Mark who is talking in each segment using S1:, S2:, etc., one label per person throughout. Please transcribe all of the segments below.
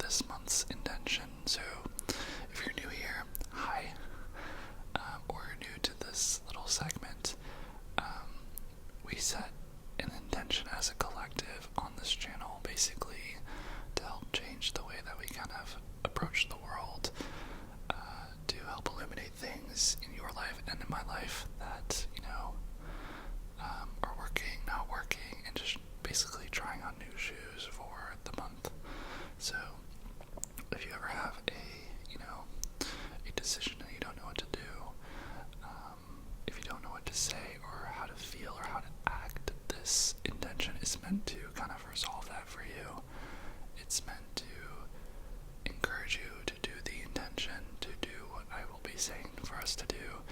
S1: this month's intention. So if you're new here, hi, or you're new to this little segment, we set an intention as a collective on this channel, basically to help change the way that we kind of approach the world, to help illuminate things in your life and in my life that, are working, not working, and just basically trying on new shoes for the month. So if you ever have a decision and you don't know what to do, if you don't know what to say or how to feel or how to act, this intention is meant to kind of resolve that for you. It's meant to encourage you to do the intention, to do what I will be saying for us to do,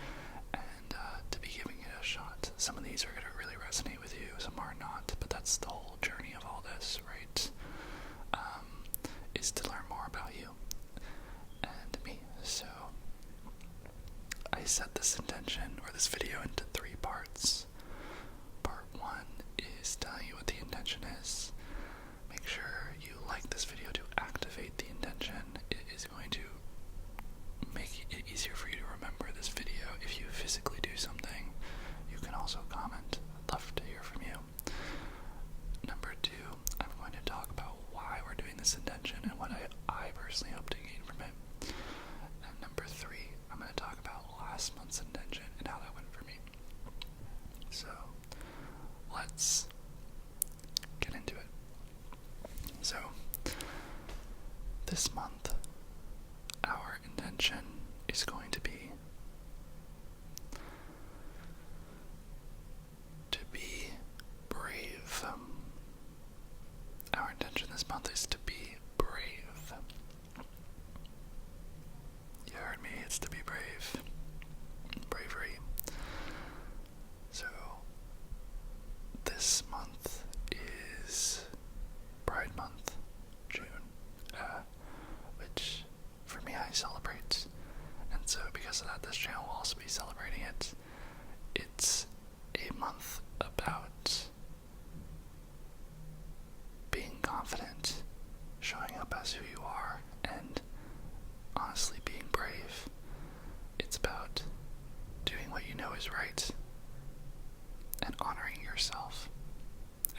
S1: and to be giving it a shot. Some of these are going to really resonate with you, some are not, but that's the whole journey of all this, right? Is to learn more about you and me. So I set this intention, or this video, into 3 parts. Part 1 is telling you what the intention is. Make sure you like this video to activate the intention. It is going to make it easier for you to remember this video. If you physically do something, you can also comment. I'd love to hear from you. Number 2, I'm going to talk about why we're doing this intention and what I personally hope to gain from it. And number 3, I'm going to talk about last month's intention and how that went for me. So let's get into it. So this month, our intention is going to be brave. Our intention this month is to be brave. You heard me, it's to be brave. Bravery. So this month is Pride Month, June, which for me I celebrate, and so because of that this channel will also be celebrating it. It's a month about being confident, showing up as who you are, and honestly being brave. It's about doing what you know is right and honoring yourself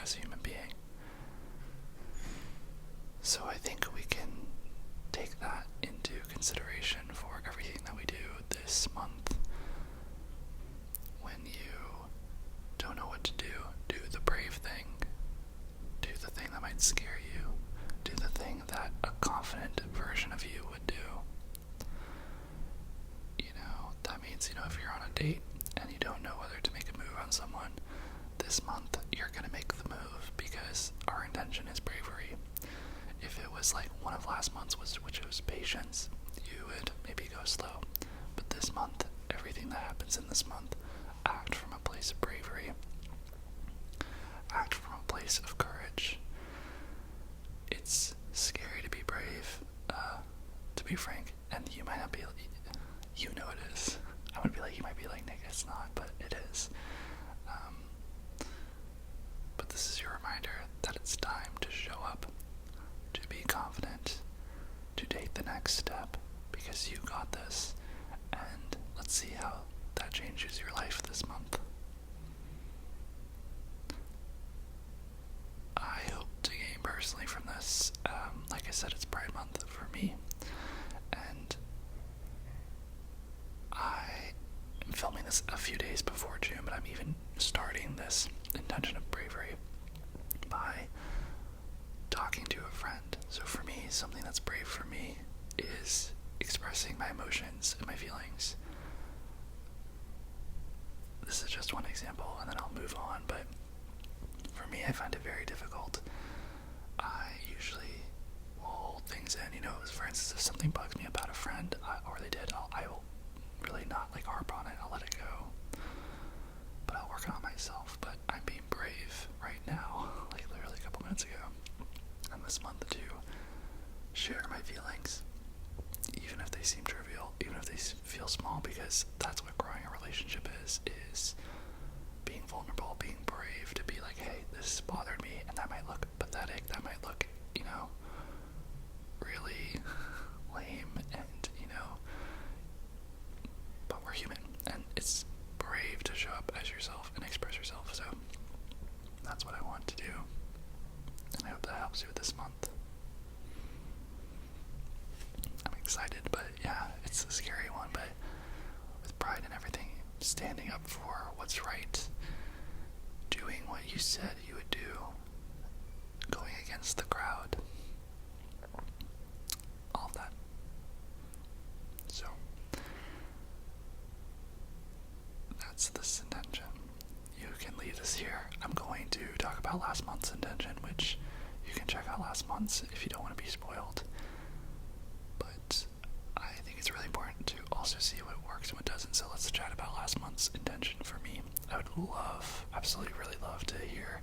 S1: as a human being. So I think we can take that into consideration for everything that we do this month. When you don't know what to do, do the brave thing. Do the thing that might scare you. Do the thing that a confident version of you would do. That means, if you're on a date and you don't know whether to make a move on someone, this month you're going to make the move because our intention is bravery. If it was like one of last month's, which was patience, you would maybe go slow. But this month, everything that happens in this month, act from a place of bravery. Act from a place of courage. It's scary to be brave, to be frank, and you might not be, it is. I would be like, you might be like, Nick, it's not, but it is. But this is your reminder that it's time to show up, to be confident, to take the next step, because you got this, and let's see how that changes your life this month. I hope to gain personally from this. Like I said, it's Pride Month for me, and I am filming this a few days before June, but I'm even starting this intention of bravery by talking to a friend. So for me, something that's brave for me is expressing my emotions and my feelings. This is just one example, and then I'll move on, but for me, I find it very difficult. I usually will hold things in, for instance, if something bugs me about a friend, or they did, I will really not harp on it. I'll let it go, but I'll work on myself. But I'm being brave right now, literally a couple minutes ago, and this month to share my feelings, even if they seem trivial, even if they feel small, because that's what growing a relationship is being vulnerable, being brave, to be like, hey, this bothered me, and that might look pathetic, that might look, really excited, but yeah, it's a scary one, but with pride and everything, standing up for what's right, doing what you said you would do, going against the crowd, all of that. So, that's this intention. You can leave this here. I'm going to talk about last month's intention, which you can check out last month's if you don't want to be spoiled. But I think it's really important to also see what works and what doesn't, so let's chat about last month's intention for me. I would love, absolutely really love to hear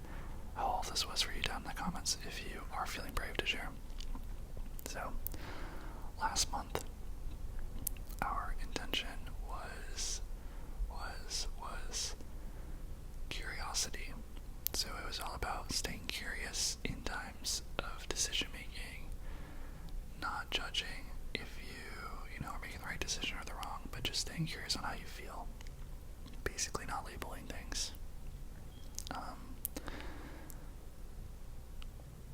S1: how all this was for you down in the comments if you are feeling brave to share. So, last month, our intention was curiosity. So it was all about staying curious in times of decision making, not judging if you are making the right decision or the wrong, but just staying curious on how you feel. Basically not labeling things.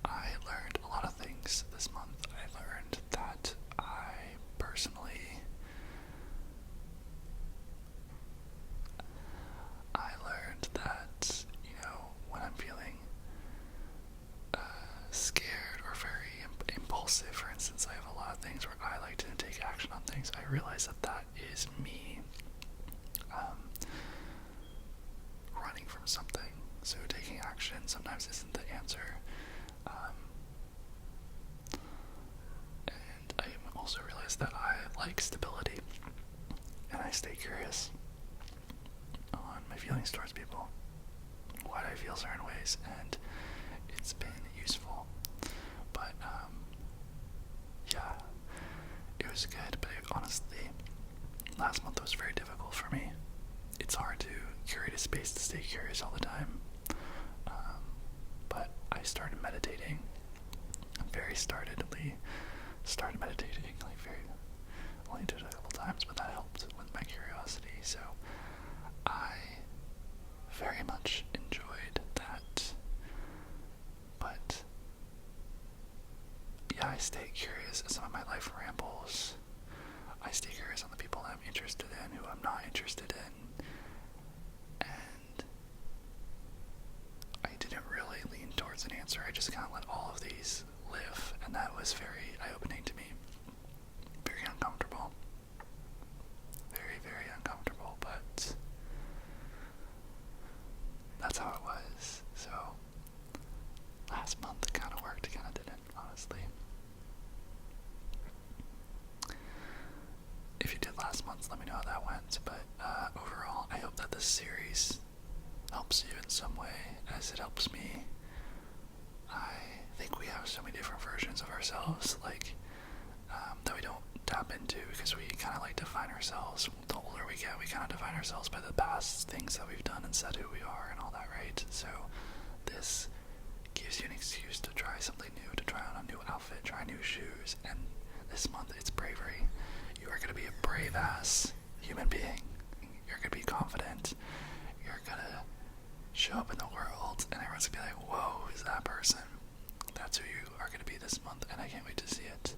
S1: I learned a lot of things this month. I learned that when I'm feeling scared or very impulsive, for instance, I have a lot of things where I like to take action on things. I realize that is me running from something. So taking action sometimes isn't the answer. And I also realize that I like stability, and I stay curious on my feelings towards people, why I feel certain ways, and it's been useful. But yeah, it was good, but honestly, last month was very difficult for me. It's hard to curate a space to stay curious all the time. But I started meditating. Started meditating, only did it a couple times, but that helped with my curiosity. So I very much enjoyed that. But yeah, I stay curious in some of my life rambles. I stay curious on the people that I'm interested in, who I'm not interested in. And I didn't really lean towards an answer. I just kind of let all of these live, and that was very eye-opening to me. Very uncomfortable. Very, very uncomfortable, but that's how it was. So last month it kind of worked, kind of didn't, honestly. If you did last month, let me know how that went. But overall, I hope that this series helps you in some way, as it helps me. I think we have so many different versions of ourselves, that we don't tap into, because we kind of define ourselves. The older we get, we kind of define ourselves by the past things that we've done and said who we are and all that, right? So this gives you an excuse to try something new, to try on a new outfit, try new shoes, and this month it's bravery. You are going to be a brave-ass human being. You're going to be confident. You're going to show up in the world, and everyone's going to be like, whoa, who's that person? That's who you are going to be this month, and I can't wait to see it.